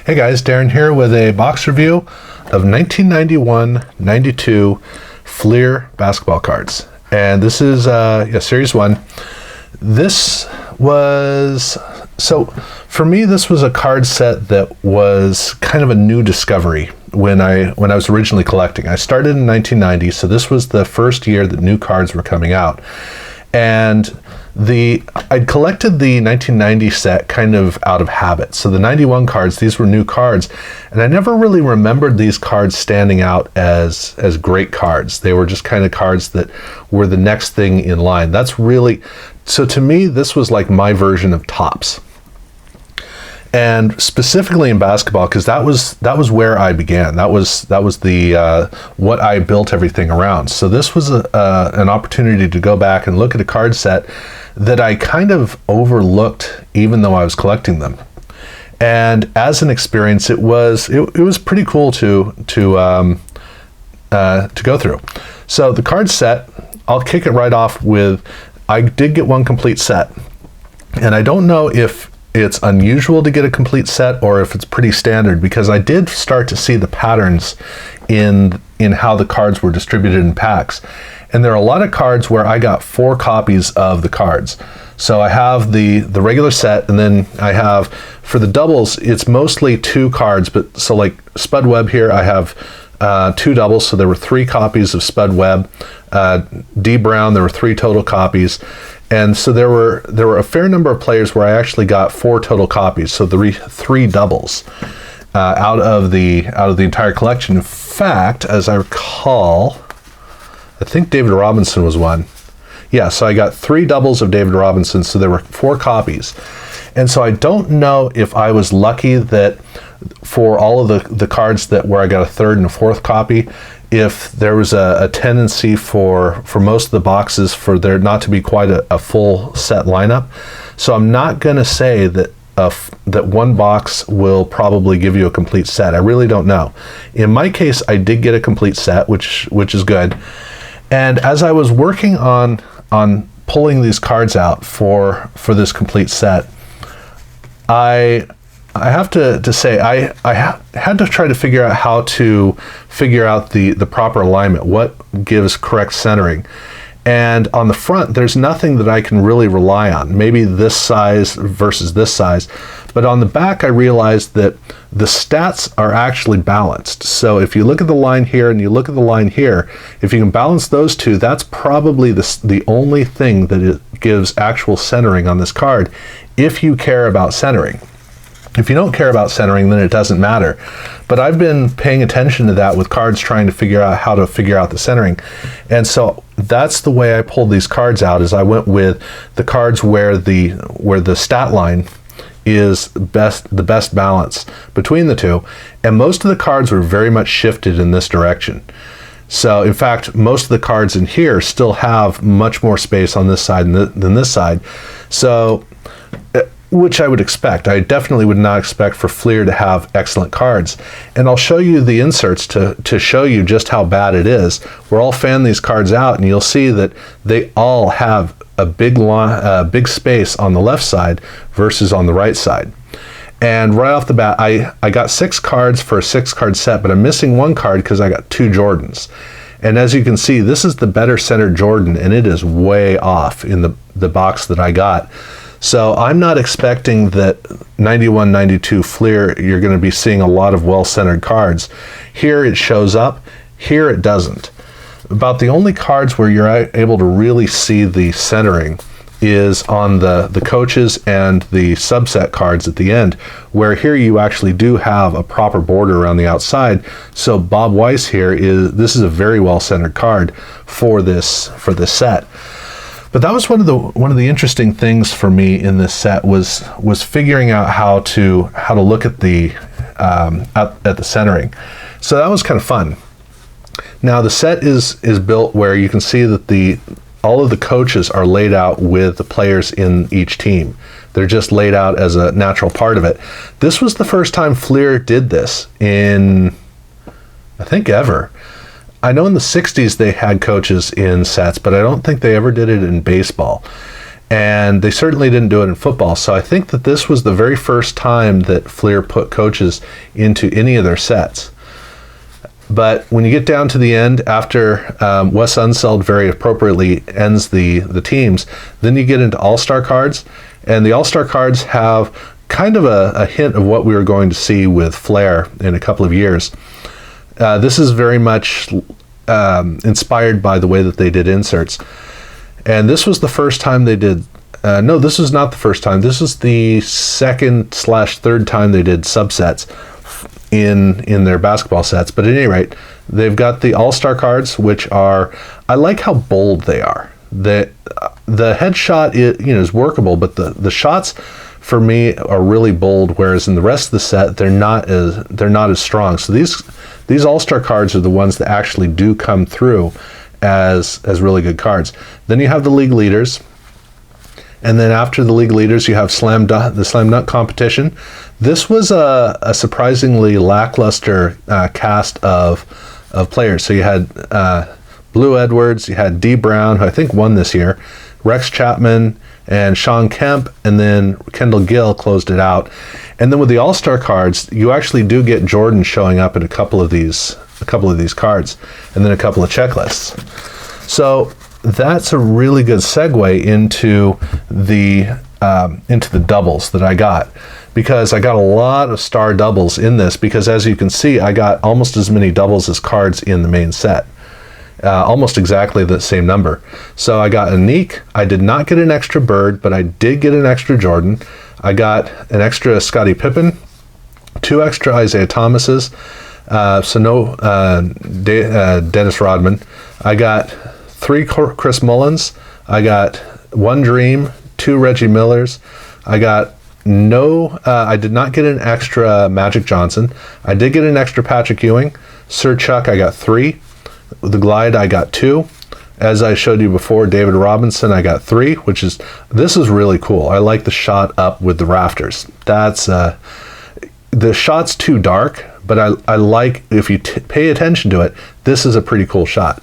Hey guys, Darren here with a box review of 1991-92 Fleer basketball cards. And this is Series 1. This was, for me, this was a card set that was kind of a new discovery when I was originally collecting. I started in 1990, so this was the first year that new cards were coming out. And I'd collected the 1990 set kind of out of habit. So the 91 cards, these were new cards, and I never really remembered these cards standing out as great cards. They were just kind of cards that were the next thing in line. So to me, this was like my version of Topps. And specifically in basketball, because that was where I began. That was the what I built everything around. So this was an opportunity to go back and look at a card set that I kind of overlooked, even though I was collecting them. And as an experience, it was pretty cool to go through. So the card set, I'll kick it right off with, I did get one complete set, and I don't know if it's unusual to get a complete set or if it's pretty standard, because I did start to see the patterns in how the cards were distributed in packs. And there are a lot of cards where I got 4 copies of the cards. So I have the regular set, and then I have, for the doubles, it's mostly 2 cards, but so like Spud Webb here, I have 2 doubles, so there were 3 copies of Spud Webb. D Brown, there were 3 total copies. And so there were a fair number of players where I actually got 4 total copies, so 3 doubles out of the entire collection. In fact, as I recall, I think David Robinson was one. Yeah, so I got 3 doubles of David Robinson, so there were 4 copies. And so I don't know if I was lucky that for all of the cards where I got a 3rd and a 4th copy, if there was a tendency for most of the boxes for there not to be quite a full set lineup. So I'm not going to say that one box will probably give you a complete set. I really don't know. In my case, I did get a complete set, which is good. And as I was working on pulling these cards out for this complete set, I have to say I had to try to figure out how to figure out the proper alignment, what gives correct centering. And on the front, there's nothing that I can really rely on. Maybe this size versus this size. But on the back, I realized that the stats are actually balanced. So if you look at the line here and you look at the line here, if you can balance those two, that's probably the only thing that it gives actual centering on this card, if you care about centering. If you don't care about centering, then it doesn't matter. But I've been paying attention to that with cards, trying to figure out how to figure out the centering. And so that's the way I pulled these cards out, is I went with the cards where the stat line is the best balance between the two. And most of the cards were very much shifted in this direction. So in fact, most of the cards in here still have much more space on this side than this side. So, which I would expect. I definitely would not expect for Fleer to have excellent cards. And I'll show you the inserts to show you just how bad it is. We'll all fan these cards out, and you'll see that they all have a big space on the left side versus on the right side. And right off the bat, I got 6 cards for a 6-card set, but I'm missing 1 card because I got 2 Jordans. And as you can see, this is the better centered Jordan, and it is way off in the box that I got. So I'm not expecting that 91-92 Fleer, you're going to be seeing a lot of well-centered cards. Here it shows up, here it doesn't. About the only cards where you're able to really see the centering is on the coaches and the subset cards at the end, where here you actually do have a proper border around the outside. So Bob Weiss here this is a very well-centered card for this set. But that was one of the interesting things for me in this set was figuring out how to look at the centering. So that was kind of fun. Now the set is built where you can see that all of the coaches are laid out with the players in each team. They're just laid out as a natural part of it. This was the first time Fleer did this in, I think, ever. I know in the 60s they had coaches in sets, but I don't think they ever did it in baseball. And they certainly didn't do it in football. So I think that this was the very first time that Fleer put coaches into any of their sets. But when you get down to the end, after Wes Unseld very appropriately ends the teams, then you get into All-Star cards. And the All-Star cards have kind of a hint of what we were going to see with Flair in a couple of years. This is very much inspired by the way that they did inserts. And this was the first time they did... no, this is not the first time. This is the second/third time they did subsets in their basketball sets. But at any rate, they've got the All-Star cards, which are... I like how bold they are. The headshot is workable, but the shots for me are really bold, whereas in the rest of the set they're not as strong. So these All-Star cards are the ones that actually do come through as really good cards. Then you have the league leaders, and then after the league leaders you have the slam dunk competition. This was a surprisingly lackluster cast of players. So you had Blue Edwards, you had Dee Brown, who I think won this year, Rex Chapman, and Sean Kemp, and then Kendall Gill closed it out. And then with the All-Star cards, you actually do get Jordan showing up in a couple of these cards, and then a couple of checklists. So that's a really good segue into the doubles that I got, because I got a lot of star doubles in this, because as you can see, I got almost as many doubles as cards in the main set. Almost exactly the same number. So I got a Neek. I did not get an extra Bird, but I did get an extra Jordan. I got an extra Scottie Pippen, 2 extra Isaiah Thomases, so no Dennis Rodman. I got 3 Chris Mullins. I got 1 Dream, 2 Reggie Millers. I got I did not get an extra Magic Johnson. I did get an extra Patrick Ewing. Sir Chuck, I got 3. The Glide, I got 2. As I showed you before, David Robinson, I got 3, this is really cool. I like the shot up with the rafters. That's the shot's too dark, but I like, if you pay attention to it, this is a pretty cool shot.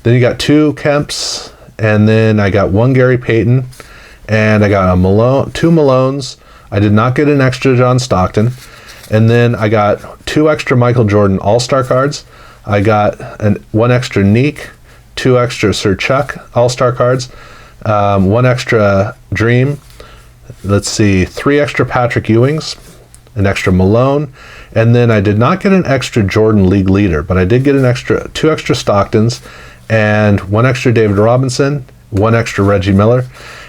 Then you got 2 Kemps, and then I got 1 Gary Payton, and I got 2 Malones. I did not get an extra John Stockton, and then I got 2 extra Michael Jordan All-Star cards. I got 1 extra Neek, 2 extra Sir Chuck All-Star cards, 1 extra Dream, 3 extra Patrick Ewings, an extra Malone, and then I did not get an extra Jordan League Leader, but I did get 2 extra Stocktons, and 1 extra David Robinson, 1 extra Reggie Miller,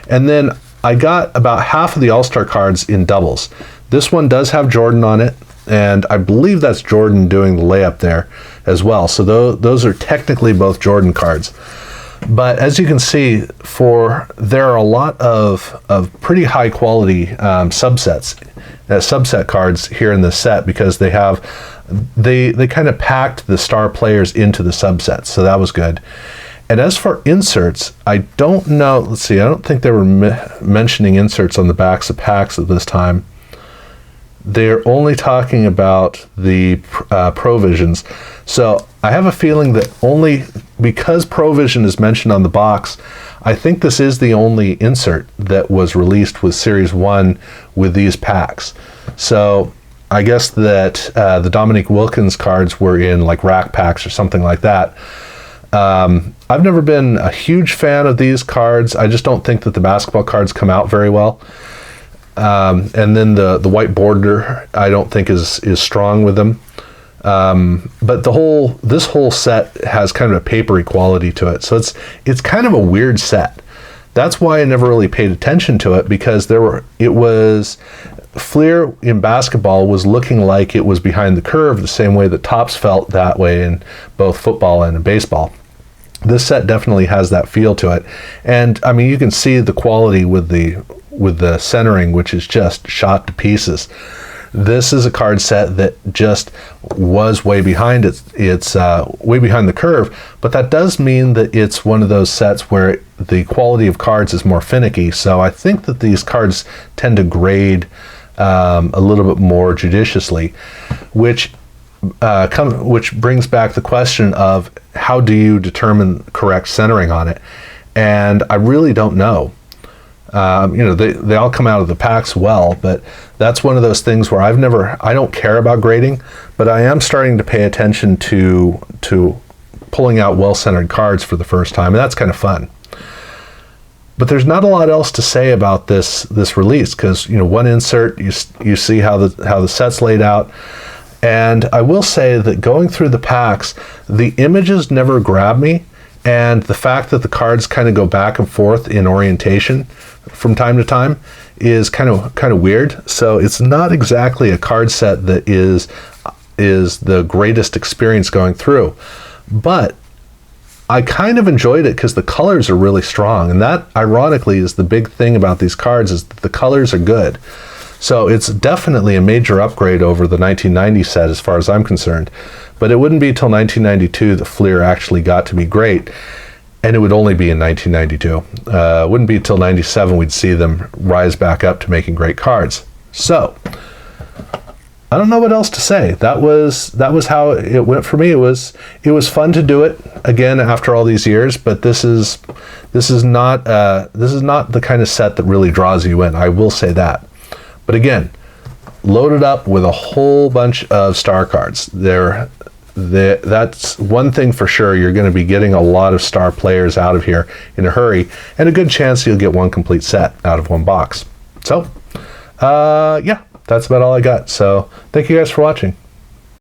and then I got about half of the All-Star cards in doubles. This one does have Jordan on it, and I believe that's Jordan doing the layup there as well. So those are technically both Jordan cards. But as you can see, there are a lot of pretty high quality subset cards here in this set, because they kind of packed the star players into the subsets. So that was good. And as for inserts, I don't know. Let's see. I don't think they were mentioning inserts on the backs of packs at this time. They're only talking about the Provisions. So I have a feeling that only because Provision is mentioned on the box, I think this is the only insert that was released with Series 1 with these packs. So I guess that the Dominique Wilkins cards were in like rack packs or something like that. I've never been a huge fan of these cards. I just don't think that the basketball cards come out very well. And then the white border, I don't think is strong with them. But this whole set has kind of a papery quality to it. So it's kind of a weird set. That's why I never really paid attention to it, because Fleer in basketball was looking like it was behind the curve, the same way that Topps felt that way in both football and in baseball. This set definitely has that feel to it. And I mean, you can see the quality with the centering, which is just shot to pieces. This is a card set that just was way behind it's way behind the curve, but that does mean that it's one of those sets where the quality of cards is more finicky. So I think that these cards tend to grade a little bit more judiciously, which brings back the question of how do you determine correct centering on it? And I really don't know. They all come out of the packs well, but that's one of those things where I don't care about grading, but I am starting to pay attention to pulling out well-centered cards for the first time, and that's kind of fun. But there's not a lot else to say about this release, because one insert, you see how the set's laid out. And I will say that going through the packs, the images never grab me, and the fact that the cards kind of go back and forth in orientation from time to time is kind of weird. So it's not exactly a card set that is the greatest experience going through. But I kind of enjoyed it because the colors are really strong, and that ironically is the big thing about these cards, is that the colors are good. So it's definitely a major upgrade over the 1990 set as far as I'm concerned. But it wouldn't be till 1992 that Fleer actually got to be great, and it would only be in 1992. It wouldn't be till 97 we'd see them rise back up to making great cards. So I don't know what else to say. That was how it went for me. It was fun to do it again after all these years, but this is not the kind of set that really draws you in. I will say that. But again, loaded up with a whole bunch of star cards. That's one thing for sure. You're going to be getting a lot of star players out of here in a hurry, and a good chance you'll get one complete set out of one box. So, yeah, that's about all I got. So thank you guys for watching.